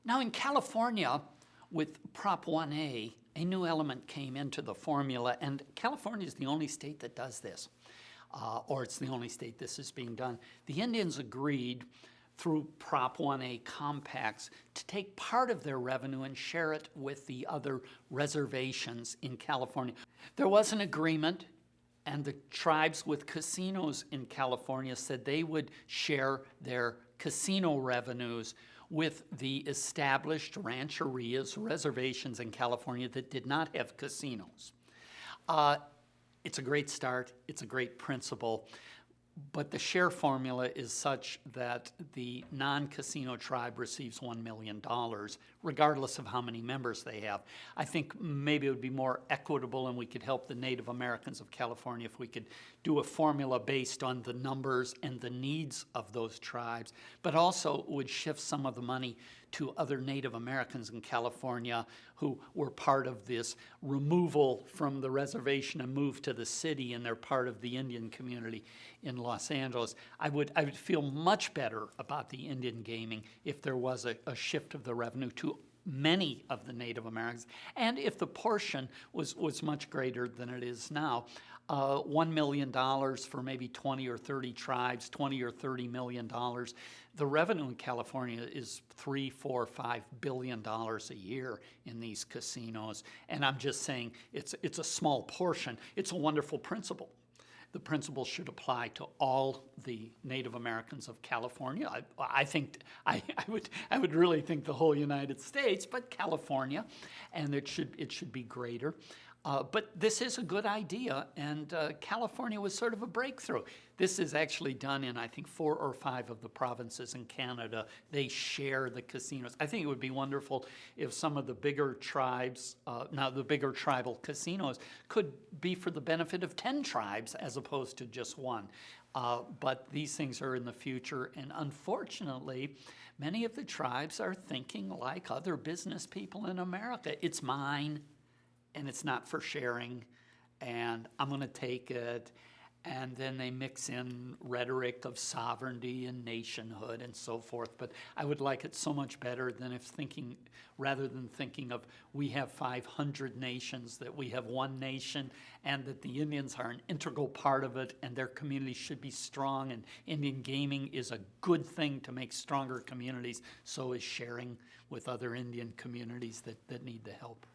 Now in California, with Prop 1A, a new element came into the formula, and California is the only state that does this, or it's the only state this is being done. The Indians agreed through Prop 1A compacts to take part of their revenue and share it with the other reservations in California. There was an agreement, and the tribes with casinos in California said they would share their casino revenues with the established rancherias, reservations in California that did not have casinos. It's a great start, it's a great principle, but the share formula is such that the non-casino tribe receives $1 million, regardless of how many members they have. I think maybe it would be more equitable, and we could help the Native Americans of California if we could do a formula based on the numbers and the needs of those tribes, but also would shift some of the money to other Native Americans in California who were part of this removal from the reservation and move to the city, and they're part of the Indian community in Los Angeles. I would feel much better about the Indian gaming if there was a shift of the revenue to many of the Native Americans, and if the portion was much greater than it is now. $1 million for maybe 20 or 30 tribes, $20 or $30 million. The revenue in California is $3, $4, $5 billion a year in these casinos, and I'm just saying it's a small portion. It's a wonderful principle. The principle should apply to all the Native Americans of California. I think I would really think the whole United States, but California, and it should be greater. But this is a good idea, and California was sort of a breakthrough. This is actually done in, I think, 4 or 5 of the provinces in Canada. They share the casinos. I think it would be wonderful if some of the bigger tribes, now the bigger tribal casinos, could be for the benefit of 10 tribes as opposed to just 1. But these things are in the future, and unfortunately, many of the tribes are thinking like other business people in America. It's mine, and it's not for sharing, and I'm going to take it. And then they mix in rhetoric of sovereignty and nationhood and so forth. But I would like it so much better than rather than thinking of we have 500 nations, that we have one nation, and that the Indians are an integral part of it, and their communities should be strong, and Indian gaming is a good thing to make stronger communities. So is sharing with other Indian communities that need the help.